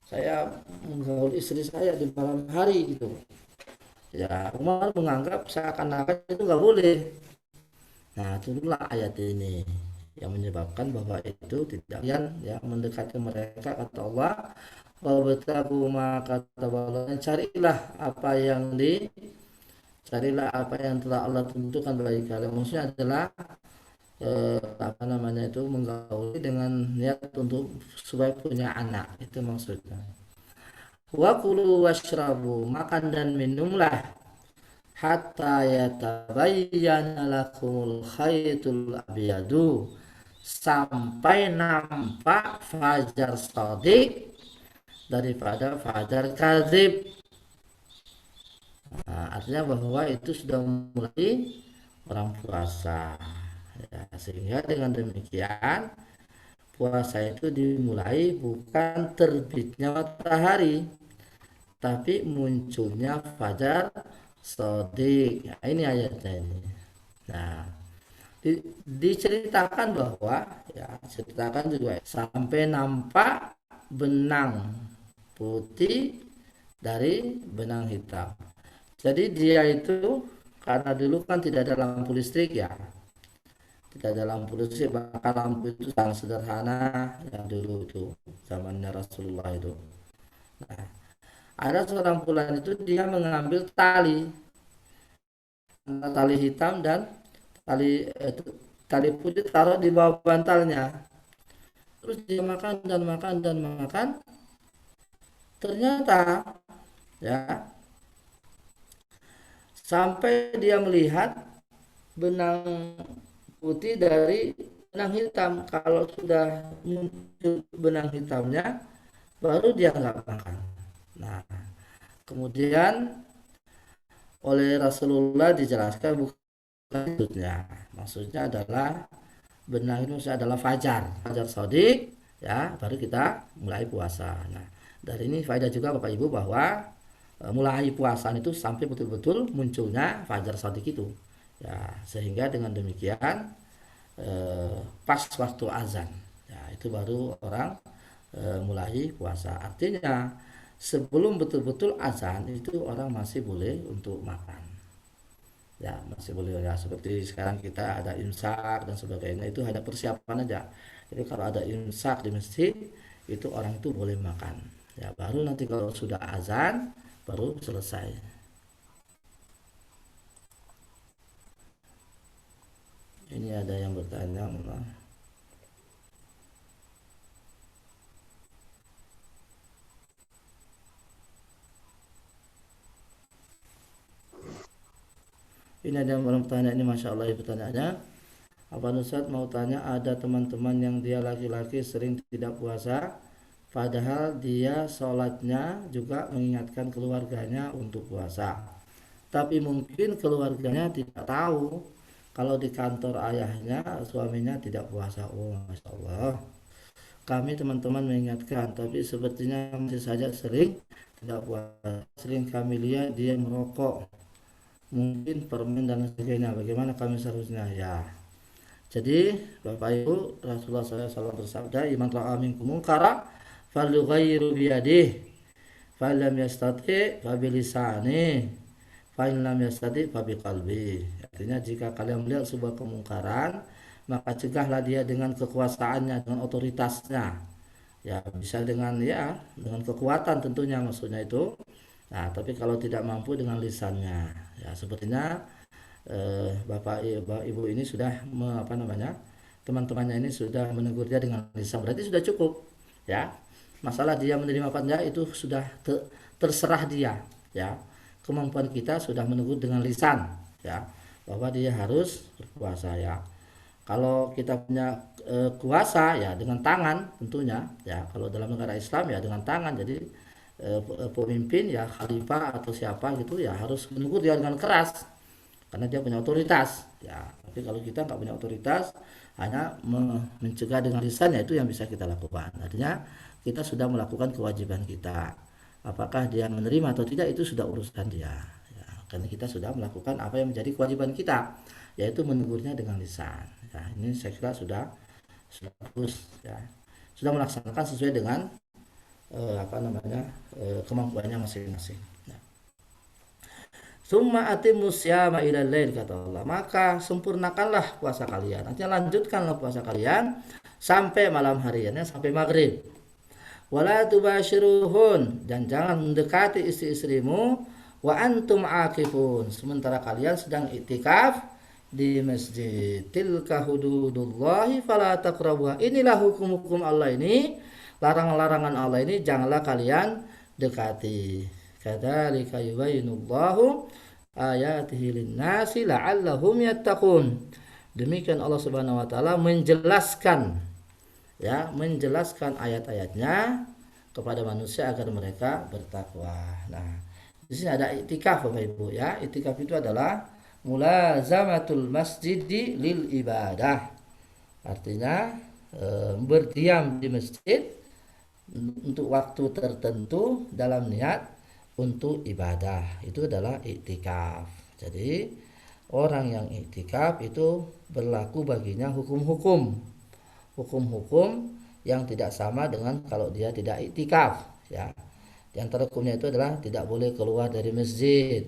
saya menggaul istri saya di malam hari gitu. Ya, Umar menganggap seakan-akan itu nggak boleh. Nah, turunlah ayat ini yang menyebabkan bahwa itu tidak yang mendekati mereka, kata Allah, wabtagu ma kataballah, carilah apa yang telah Allah tentukan bagi kalian. Maksudnya adalah apa namanya itu, menggauli dengan niat untuk supaya punya anak, itu maksudnya. Wa kulu washrabu, makan dan minumlah, hatta yatabayyana lakumul khaytul abyadu, sampai nampak fajar shadiq daripada fajar kadzib. Nah, artinya bahwa itu sudah mulai orang puasa, ya, sehingga dengan demikian puasa itu dimulai bukan terbitnya matahari tapi munculnya fajar shadiq. Nah, ini ayatnya ini. Nah, diceritakan bahwa, ya, ceritakan juga sampai nampak benang putih dari benang hitam. Jadi dia itu karena dulu kan tidak ada lampu listrik ya, tidak ada lampu listrik, maka lampu itu sangat sederhana yang dulu itu zamannya Rasulullah itu. Nah, ada seorang bulan itu dia mengambil tali hitam dan tali putih, taruh di bawah bantalnya. Terus dia makan dan makan dan makan. Ternyata, ya, sampai dia melihat benang putih dari benang hitam. Kalau sudah muncul benang hitamnya, baru dia nggak makan. Nah, kemudian oleh Rasulullah dijelaskan bukan maksudnya. Maksudnya adalah benang itu adalah fajar shadiq, ya, baru kita mulai puasa. Nah, dari ini faedah juga Bapak Ibu bahwa mulai puasa itu sampai betul-betul munculnya fajar shadiq itu. Ya, sehingga dengan demikian pas waktu azan, ya, itu baru orang mulai puasa. Artinya sebelum betul-betul azan itu orang masih boleh untuk makan, ya, masih boleh, ya, seperti sekarang kita ada imsak dan sebagainya, itu hanya persiapan aja. Jadi kalau ada imsak di masjid itu orang itu boleh makan, ya, baru nanti kalau sudah azan baru selesai. Ini ada yang bertanya, ini ada yang bertanya, ini masya Allah ya pertanyaannya. Apa Ustaz mau tanya, ada teman-teman yang dia laki-laki sering tidak puasa, padahal dia sholatnya juga mengingatkan keluarganya untuk puasa. Tapi mungkin keluarganya tidak tahu kalau di kantor ayahnya suaminya tidak puasa. Oh, masya Allah. Kami teman-teman mengingatkan, tapi sepertinya masih saja sering tidak puasa. Sering kami lihat dia merokok, mungkin permen dan sebagainya. Bagaimana kami seharusnya, ya? Jadi Bapak Ibu, Rasulullah SAW bersabda, "Iman ra'a minkum munkara falyughayyirhu biyadihi, fa lam yastati fa bilisani, fa in lam yastati fa biqalbi." Artinya jika kalian melihat sebuah kemungkaran, maka cegahlah dia dengan kekuasaannya, dengan otoritasnya. Ya, bisa dengan, ya, dengan kekuatan tentunya maksudnya itu. Nah, tapi kalau tidak mampu dengan lisannya, ya, sepertinya Bapak Ibu ini sudah apa namanya, teman-temannya ini sudah menegur dia dengan lisan, berarti sudah cukup ya. Masalah dia menerima apa enggak itu sudah terserah dia ya. Kemampuan kita sudah menegur dengan lisan ya, bahwa dia harus berpuasa ya. Kalau kita punya kuasa ya dengan tangan tentunya ya. Kalau dalam negara Islam ya dengan tangan. Jadi pemimpin ya khalifah atau siapa gitu ya harus menegur dia dengan keras karena dia punya otoritas ya. Tapi kalau kita nggak punya otoritas, hanya mencegah dengan lisan, ya itu yang bisa kita lakukan. Artinya kita sudah melakukan kewajiban kita. Apakah dia menerima atau tidak itu sudah urusan dia ya, karena kita sudah melakukan apa yang menjadi kewajiban kita, yaitu menegurnya dengan lisan ya. Ini saya kira sudah bagus ya, sudah melaksanakan sesuai dengan kemampuannya masing-masing ya. Summa atimus syama ilal lail, kata Allah, maka sempurnakanlah puasa kalian, artinya lanjutkanlah puasa kalian sampai malam hariannya, sampai maghrib. Wala tubashiruhun, dan jangan mendekati istri-istrimu, wa antum akifun, sementara kalian sedang iktikaf di masjid. Tilka hududullahi fala taqrabuha, inilah hukum-hukum Allah ini, larangan-larangan Allah ini janganlah kalian dekati. Kadzalika yubayyinullahu ayatihi linnasi la'allahum yattaqun, demikian Allah Subhanahu wa taala menjelaskan ya, menjelaskan ayat-ayatnya kepada manusia agar mereka bertakwa. Nah, di sini ada iktikaf Bapak Ibu ya. Iktikaf itu adalah mulazamatul masjidi lil ibadah. Artinya berdiam di masjid untuk waktu tertentu dalam niat untuk ibadah, itu adalah iktikaf. Jadi orang yang iktikaf itu berlaku baginya hukum-hukum yang tidak sama dengan kalau dia tidak iktikaf ya. Di antara hukumnya itu adalah tidak boleh keluar dari masjid,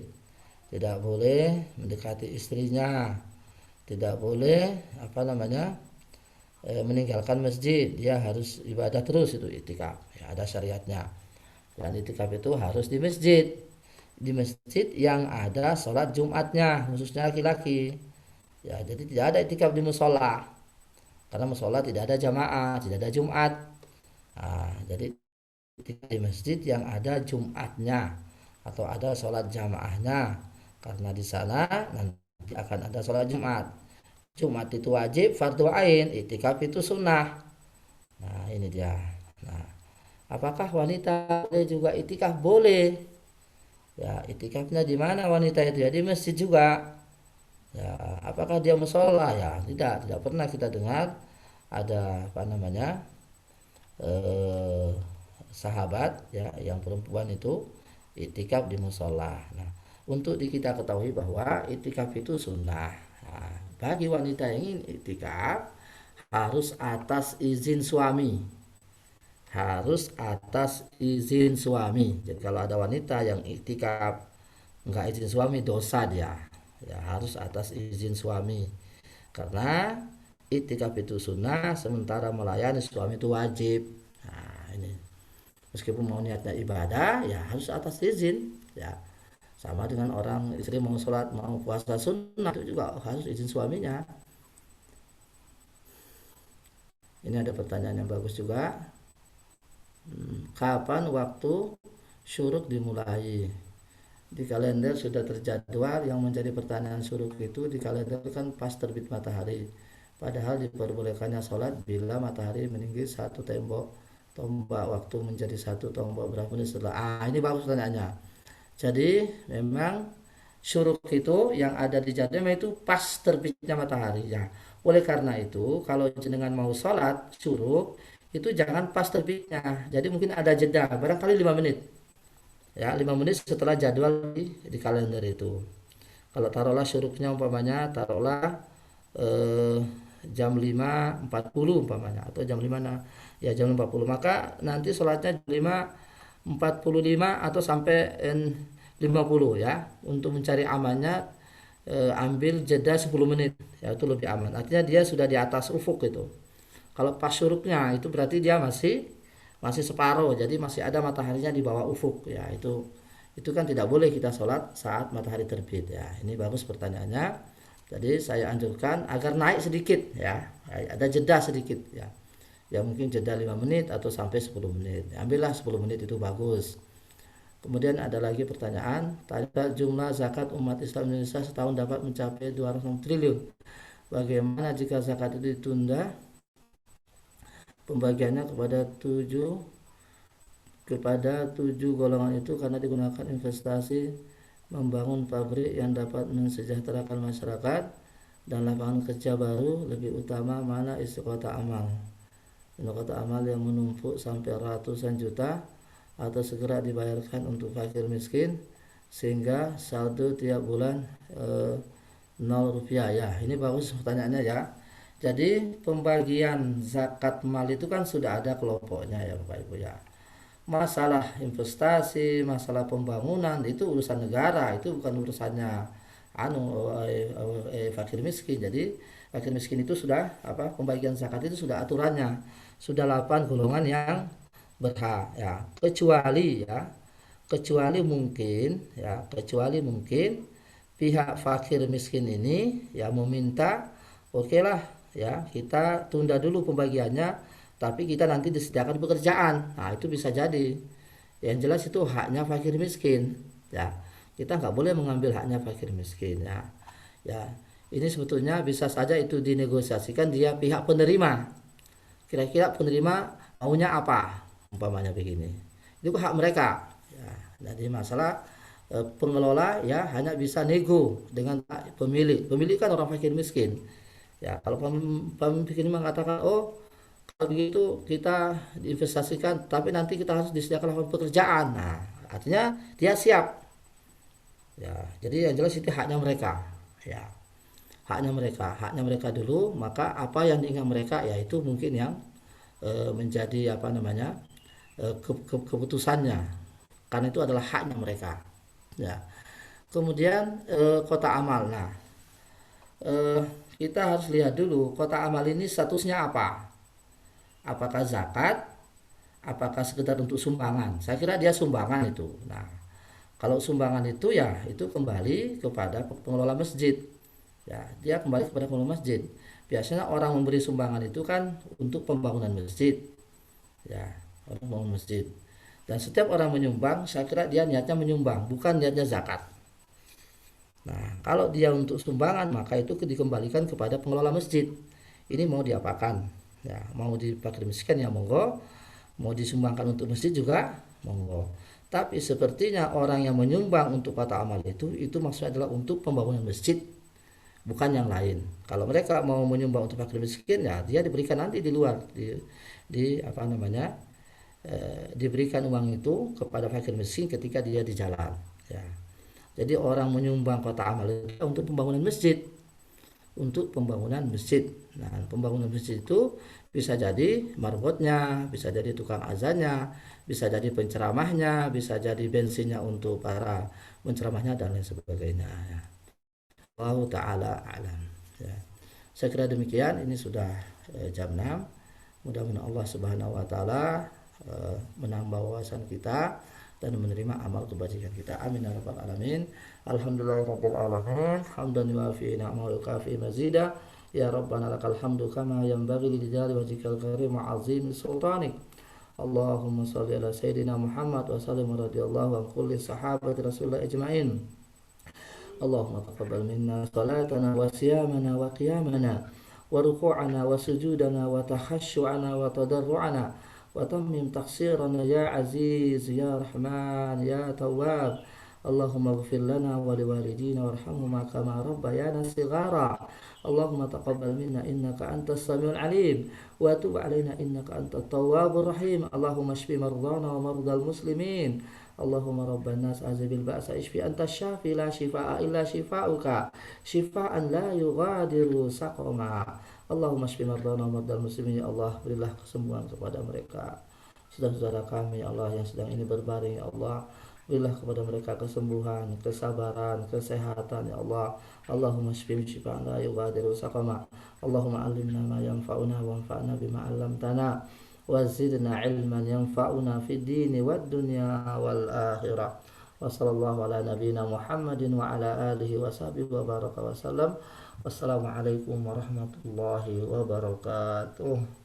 tidak boleh mendekati istrinya, tidak boleh meninggalkan masjid, dia harus ibadah terus, itu iktikaf ya, ada syariatnya. Dan iktikaf itu harus di masjid yang ada sholat Jumatnya, khususnya laki-laki ya. Jadi tidak ada iktikaf di musola, karena musola tidak ada jamaah, tidak ada Jumat. Nah, jadi di masjid yang ada Jumatnya atau ada sholat jamaahnya, karena di sana nanti akan ada sholat Jumat. Jumat itu wajib, fardu ain, iktikaf itu sunnah. Nah ini dia. Nah, apakah wanita boleh juga iktikaf? Boleh ya. Iktikafnya di mana wanita itu ya? Di masjid juga ya. Apakah dia musola? Ya tidak pernah kita dengar ada sahabat ya yang perempuan itu iktikaf di musola. Nah, untuk kita ketahui bahwa iktikaf itu sunnah. Nah, bagi wanita yang ingin iktikaf harus atas izin suami. Jadi kalau ada wanita yang iktikaf nggak izin suami, dosa dia ya, harus atas izin suami, karena iktikaf itu sunnah, sementara melayani suami itu wajib. Nah ini, meskipun mau niatnya ibadah ya harus atas izin ya, sama dengan orang istri mau sholat mau puasa sunnah itu juga harus izin suaminya. Ini ada pertanyaan yang bagus juga. Kapan waktu syuruk dimulai? Di kalender sudah terjadwal. Yang menjadi pertanyaan syuruk itu di kalender kan pas terbit matahari, padahal diperbolehkannya sholat bila matahari meninggi satu tombak waktu menjadi satu tombak berapa menit setelah. Ini bagus pertanyaannya. Jadi memang syuruk itu yang ada di jadwal itu pas terbitnya matahari ya. Oleh karena itu kalau jenengan mau sholat syuruk itu jangan pas terbitnya, jadi mungkin ada jeda barangkali 5 menit ya, 5 menit setelah jadwal di kalender itu. Kalau taruhlah syuruknya umpamanya taruhlah jam 5.40 umpamanya, atau jam 5 ya jam 40, maka nanti sholatnya jam 5.45 atau sampai 50 ya. Untuk mencari amannya ambil jeda 10 menit ya, itu lebih aman, artinya dia sudah di atas ufuk itu. Kalau pas syuruknya itu berarti dia masih separuh, jadi masih ada mataharinya di bawah ufuk ya. Itu kan tidak boleh kita sholat saat matahari terbit ya. Ini bagus pertanyaannya. Jadi saya anjurkan agar naik sedikit ya, ada jeda sedikit ya. Ya mungkin jeda 5 menit atau sampai 10 menit. Ambillah 10 menit itu bagus. Kemudian ada lagi pertanyaan, tanya jumlah zakat umat Islam Indonesia setahun dapat mencapai 200 triliun. Bagaimana jika zakat itu ditunda pembagiannya kepada tujuh golongan itu karena digunakan investasi membangun pabrik yang dapat mensejahterakan masyarakat dan lapangan kerja baru, lebih utama mana isi kotak amal? Kotak amal yang menumpuk sampai ratusan juta atau segera dibayarkan untuk fakir miskin sehingga saldo tiap bulan 0 rupiah ya. Ini bagus pertanyaannya ya. Jadi pembagian zakat mal itu kan sudah ada kelompoknya ya Bapak Ibu ya. Masalah investasi, masalah pembangunan itu urusan negara, itu bukan urusannya fakir miskin. Jadi fakir miskin itu sudah pembagian zakat itu sudah aturannya, sudah 8 golongan yang berhak ya, kecuali mungkin pihak fakir miskin ini ya meminta oke lah ya kita tunda dulu pembagiannya, tapi kita nanti disediakan pekerjaan. Nah itu bisa jadi. Yang jelas itu haknya fakir miskin ya, kita nggak boleh mengambil haknya fakir miskin ya. Ya ini sebetulnya bisa saja itu dinegosiasikan dia pihak penerima, kira-kira penerima maunya apa, umpamanya begini, itu hak mereka ya. Jadi masalah pengelola ya hanya bisa nego dengan pemilik kan orang fakir miskin ya. Kalau pemilik ini mengatakan oh kalau begitu kita diinvestasikan tapi nanti kita harus disediakan lapangan pekerjaan, nah artinya dia siap ya. Jadi yang jelas itu haknya mereka ya, haknya mereka dulu. Maka apa yang diingat mereka ya itu mungkin yang menjadi keputusannya, karena itu adalah haknya mereka ya. Kemudian kota amal, nah kita harus lihat dulu kota amal ini statusnya apa, apakah zakat, apakah sekedar untuk sumbangan. Saya kira dia sumbangan itu. Nah kalau sumbangan itu ya itu kembali kepada pengelola masjid ya, dia kembali kepada pengelola masjid. Biasanya orang memberi sumbangan itu kan untuk pembangunan masjid ya, orang membangun masjid. Dan setiap orang menyumbang, saya kira dia niatnya menyumbang, bukan niatnya zakat. Nah, kalau dia untuk sumbangan, maka itu dikembalikan kepada pengelola masjid. Ini mau diapakan? Ya, mau dipakai miskin ya monggo, mau disumbangkan untuk masjid juga monggo. Tapi sepertinya orang yang menyumbang untuk kota amal itu maksudnya adalah untuk pembangunan masjid, bukan yang lain. Kalau mereka mau menyumbang untuk fakir miskin ya dia diberikan nanti di luar, diberikan uang itu kepada fakir miskin ketika dia di jalan ya. Jadi orang menyumbang kota amal itu untuk pembangunan masjid, Nah pembangunan masjid itu bisa jadi marbotnya, bisa jadi tukang azannya, bisa jadi penceramahnya, bisa jadi bensinnya untuk para penceramahnya dan lain sebagainya ya. Allah taala alam ya. Saya kira demikian, ini sudah jam 6. Mudah-mudahan Allah Subhanahu wa taala menambah wawasan kita dan menerima amal kebajikan kita. Amin ya rabbal alamin. Alhamdulillahirabbil alamin. Hamdan wa fi ni'mal kafi mazida. Ya rabbana lakal hamdu kama yanbaghi li jalali wajhikal karim wa azim sultanik. Allahumma shalli ala sayyidina Muhammad wa sallim radhiyallahu an kulli sahabati Rasulullah ajmain. Allahumma taqabbal minna salatana wa siyamana wa qiyamana wa ruku'ana wa sujudana wa takhashu'ana wa tadarru'ana wa tammim taqsirana ya aziz ya rahman ya tawwab. Allahumma ighfir lana wa liwalidina warhamhuma kama rabbayana shighara. Allahumma taqabbal minna innaka antas samiul alim wa tub alaina innaka antat tawwabur rahim. Allahumma shfi mardana wa mardal muslimin. Allahumma rabban nas azibil ba'sa ishfi anta syafi la shifaa illa shifauka shifaan la yughadiru saqama. Allahumma shfi mardana wa mardal muslimin. Ya Allah, berilah kesembuhan kepada mereka saudara-saudara kami Allah yang sedang ini berbaring. Ya Allah, berilah kepada mereka kesembuhan, kesabaran, kesehatan ya Allah. Allahumma shfihim shifaan la yughadiru saqama. Allahumma allimna ma yanfa'una wanfa'na bima 'allamtana wa zidna ilman yanfa'una fid dini wad dunya wal akhirah. Wa sallallahu ala nabiyyina Muhammadin wa ala alihi wa sahbihi wa baraka wa sallam. Wassalamualaikum warahmatullahi wabarakatuh.